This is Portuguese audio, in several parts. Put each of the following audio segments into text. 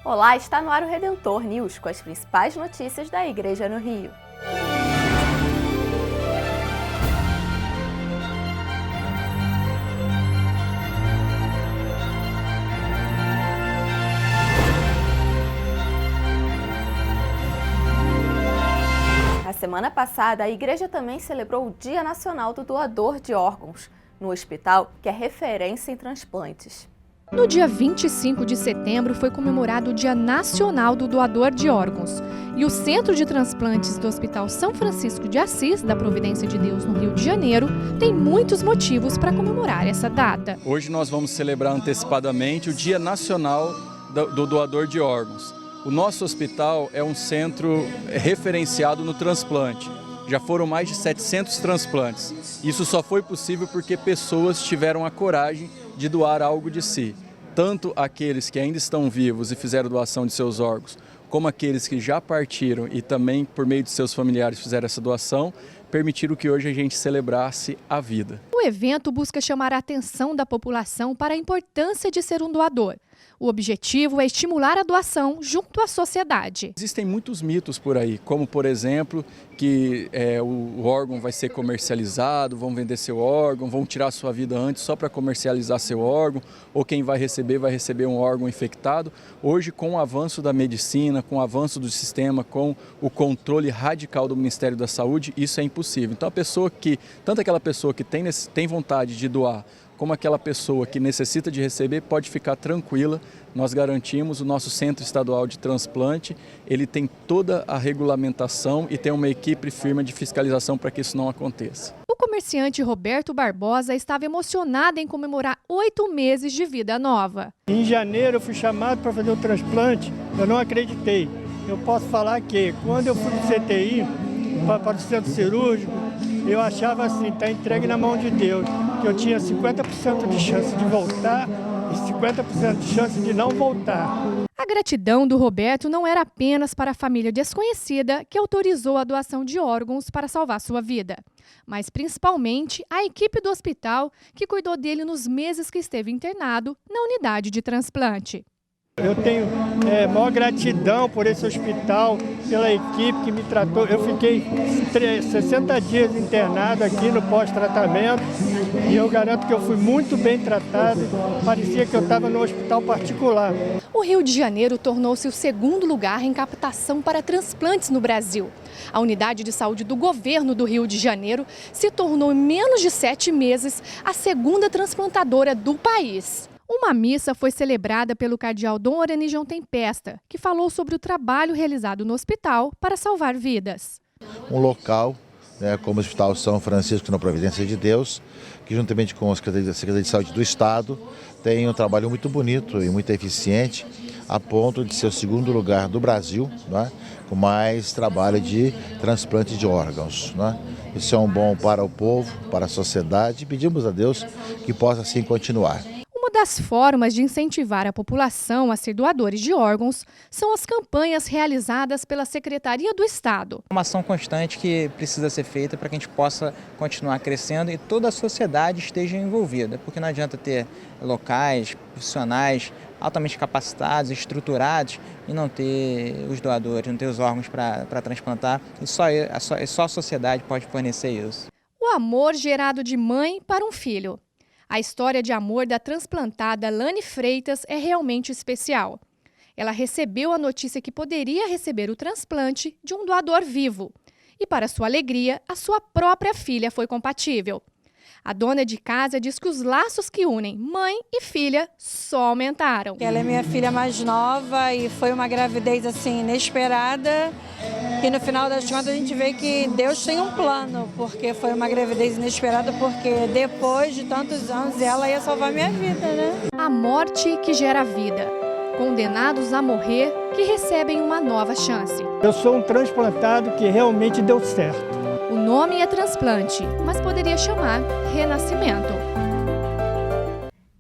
Olá, está no ar o Redentor News com as principais notícias da Igreja no Rio. Na semana passada, a Igreja também celebrou o Dia Nacional do Doador de Órgãos, no hospital que é referência em transplantes. No dia 25 de setembro foi comemorado o Dia Nacional do Doador de Órgãos. E o Centro de Transplantes do Hospital São Francisco de Assis, da Providência de Deus, no Rio de Janeiro, tem muitos motivos para comemorar essa data. Hoje nós vamos celebrar antecipadamente o Dia Nacional do Doador de Órgãos. O nosso hospital é um centro referenciado no transplante. Já foram mais de 700 transplantes. Isso só foi possível porque pessoas tiveram a coragem de doar algo de si. Tanto aqueles que ainda estão vivos e fizeram doação de seus órgãos, como aqueles que já partiram e também por meio de seus familiares fizeram essa doação, permitiram que hoje a gente celebrasse a vida. O evento busca chamar a atenção da população para a importância de ser um doador. O objetivo é estimular a doação junto à sociedade. Existem muitos mitos por aí, como por exemplo, que o órgão vai ser comercializado, vão vender seu órgão, vão tirar sua vida antes só para comercializar seu órgão, ou quem vai receber um órgão infectado. Hoje, com o avanço da medicina, com o avanço do sistema, com o controle radical do Ministério da Saúde, isso é impossível. Então, tanto aquela pessoa que tem vontade de doar, como aquela pessoa que necessita de receber, pode ficar tranquila. Nós garantimos, o nosso Centro Estadual de Transplante, ele tem toda a regulamentação e tem uma equipe firme de fiscalização para que isso não aconteça. O comerciante Roberto Barbosa estava emocionado em comemorar 8 meses de vida nova. Em janeiro eu fui chamado para fazer o transplante, eu não acreditei. Eu posso falar que quando eu fui para o CTI, para o centro cirúrgico, eu achava assim, está entregue na mão de Deus, que eu tinha 50% de chance de voltar e 50% de chance de não voltar. A gratidão do Roberto não era apenas para a família desconhecida que autorizou a doação de órgãos para salvar sua vida, mas principalmente a equipe do hospital que cuidou dele nos meses que esteve internado na unidade de transplante. Eu tenho maior gratidão por esse hospital, pela equipe que me tratou. Eu fiquei 60 dias internado aqui no pós-tratamento e eu garanto que eu fui muito bem tratado. Parecia que eu estava no hospital particular. O Rio de Janeiro tornou-se o segundo lugar em captação para transplantes no Brasil. A unidade de saúde do governo do Rio de Janeiro se tornou, em menos de 7 meses, a segunda transplantadora do país. Uma missa foi celebrada pelo cardeal Dom Orenijão Tempesta, que falou sobre o trabalho realizado no hospital para salvar vidas. Um local, como o Hospital São Francisco na Providência de Deus, que juntamente com a Secretaria de Saúde do Estado, tem um trabalho muito bonito e muito eficiente, a ponto de ser o segundo lugar do Brasil, com mais trabalho de transplante de órgãos. Isso é um bom para o povo, para a sociedade, e pedimos a Deus que possa assim continuar. Uma das formas de incentivar a população a ser doadores de órgãos são as campanhas realizadas pela Secretaria do Estado. Uma ação constante que precisa ser feita para que a gente possa continuar crescendo e toda a sociedade esteja envolvida, porque não adianta ter locais, profissionais altamente capacitados, estruturados e não ter os doadores, não ter os órgãos para transplantar, e só a sociedade pode fornecer isso. O amor gerado de mãe para um filho. A história de amor da transplantada Lani Freitas é realmente especial. Ela recebeu a notícia que poderia receber o transplante de um doador vivo. E, para sua alegria, a sua própria filha foi compatível. A dona de casa diz que os laços que unem mãe e filha só aumentaram. Ela é minha filha mais nova e foi uma gravidez assim inesperada. E no final das contas a gente vê que Deus tem um plano, porque foi uma gravidez inesperada, porque depois de tantos anos ela ia salvar minha vida, né? A morte que gera vida. Condenados a morrer que recebem uma nova chance. Eu sou um transplantado que realmente deu certo. O nome é transplante, mas poderia chamar renascimento.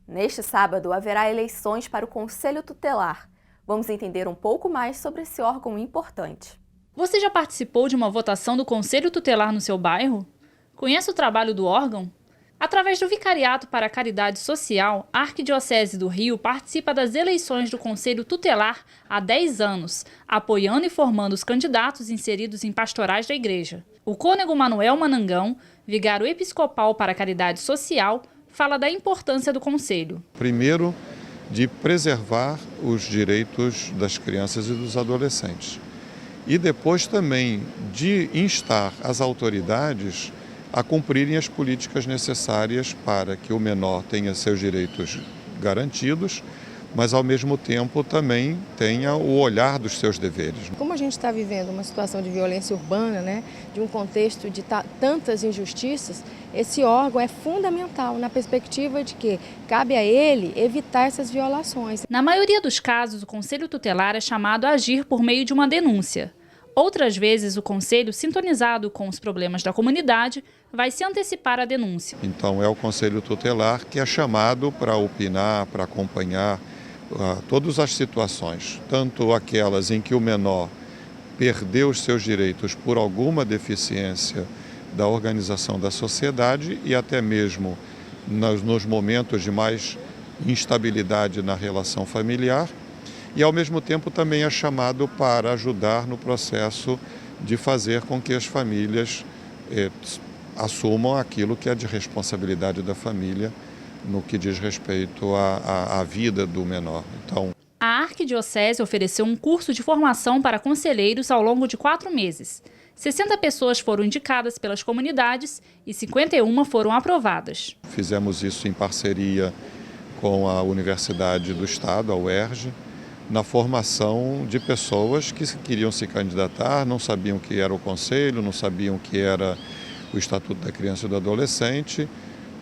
Neste sábado haverá eleições para o Conselho Tutelar. Vamos entender um pouco mais sobre esse órgão importante. Você já participou de uma votação do Conselho Tutelar no seu bairro? Conhece o trabalho do órgão? Através do Vicariato para a Caridade Social, a Arquidiocese do Rio participa das eleições do Conselho Tutelar há 10 anos, apoiando e formando os candidatos inseridos em pastorais da Igreja. O cônego Manuel Manangão, vigário episcopal para a Caridade Social, fala da importância do Conselho. Primeiro, de preservar os direitos das crianças e dos adolescentes. E depois também de instar as autoridades a cumprirem as políticas necessárias para que o menor tenha seus direitos garantidos, mas ao mesmo tempo também tenha o olhar dos seus deveres. Como a gente está vivendo uma situação de violência urbana, né, de um contexto de tantas injustiças, esse órgão é fundamental na perspectiva de que cabe a ele evitar essas violações. Na maioria dos casos, o Conselho Tutelar é chamado a agir por meio de uma denúncia. Outras vezes, o Conselho, sintonizado com os problemas da comunidade, vai se antecipar à denúncia. Então, é o Conselho Tutelar que é chamado para opinar, para acompanhar todas as situações, tanto aquelas em que o menor perdeu os seus direitos por alguma deficiência da organização da sociedade e até mesmo nos momentos de mais instabilidade na relação familiar, e ao mesmo tempo também é chamado para ajudar no processo de fazer com que as famílias assumam aquilo que é de responsabilidade da família no que diz respeito à vida do menor. Então, a Arquidiocese ofereceu um curso de formação para conselheiros ao longo de 4 meses. 60 pessoas foram indicadas pelas comunidades e 51 foram aprovadas. Fizemos isso em parceria com a Universidade do Estado, a UERJ, na formação de pessoas que queriam se candidatar, não sabiam o que era o Conselho, não sabiam o que era o Estatuto da Criança e do Adolescente,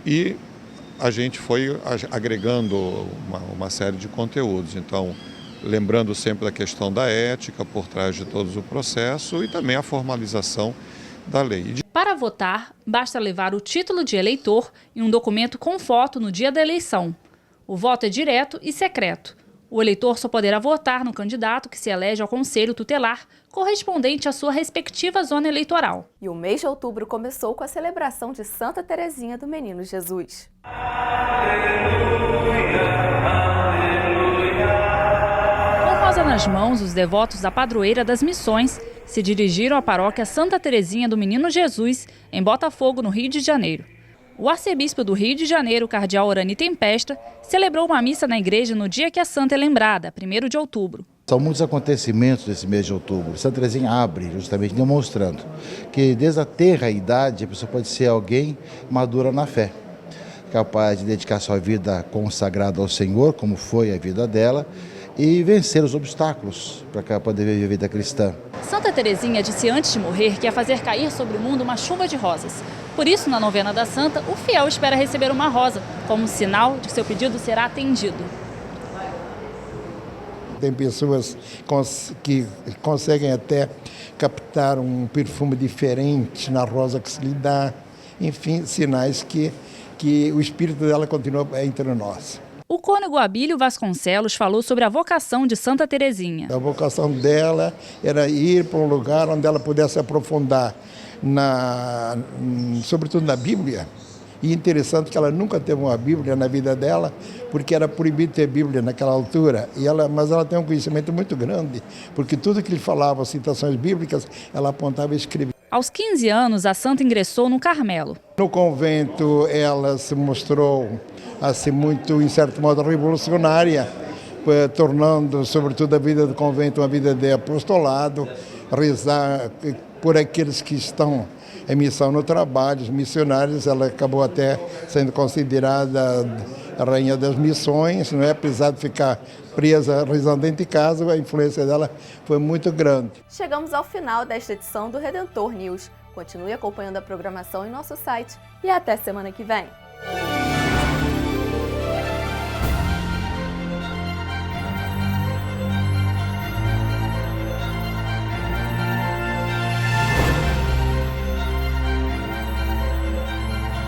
e a gente foi agregando uma série de conteúdos. Então, lembrando sempre da questão da ética por trás de todo o processo e também a formalização da lei. Para votar, basta levar o título de eleitor e um documento com foto no dia da eleição. O voto é direto e secreto. O eleitor só poderá votar no candidato que se elege ao Conselho Tutelar, correspondente à sua respectiva zona eleitoral. E o mês de outubro começou com a celebração de Santa Terezinha do Menino Jesus. Com rosa nas mãos, os devotos da padroeira das Missões se dirigiram à paróquia Santa Terezinha do Menino Jesus, em Botafogo, no Rio de Janeiro. O arcebispo do Rio de Janeiro, cardeal Orani Tempesta, celebrou uma missa na igreja no dia que a santa é lembrada, 1º de outubro. São muitos acontecimentos nesse mês de outubro. Santa Terezinha abre justamente demonstrando que desde a tenra idade a pessoa pode ser alguém madura na fé, capaz de dedicar sua vida consagrada ao Senhor, como foi a vida dela, e vencer os obstáculos para poder viver a vida cristã. Santa Terezinha disse antes de morrer que ia fazer cair sobre o mundo uma chuva de rosas. Por isso, na novena da Santa, o fiel espera receber uma rosa, como sinal de que seu pedido será atendido. Tem pessoas que conseguem até captar um perfume diferente na rosa que se lhe dá. Enfim, sinais que o espírito dela continua entre nós. O cônego Abílio Vasconcelos falou sobre a vocação de Santa Terezinha. A vocação dela era ir para um lugar onde ela pudesse aprofundar, sobretudo na Bíblia. E interessante que ela nunca teve uma Bíblia na vida dela, porque era proibido ter Bíblia naquela altura. Mas ela tem um conhecimento muito grande, porque tudo que lhe falava, citações bíblicas, ela apontava e escrevia. Aos 15 anos, a santa ingressou no Carmelo. No convento, ela se mostrou assim, muito, em certo modo, revolucionária, tornando, sobretudo, a vida do convento uma vida de apostolado, rezar por aqueles que estão em missão no trabalho, os missionários. Ela acabou até sendo considerada a rainha das missões, não é? Apesar de ficar presa, rezando dentro de casa, a influência dela foi muito grande. Chegamos ao final desta edição do Redentor News. Continue acompanhando a programação em nosso site e até semana que vem.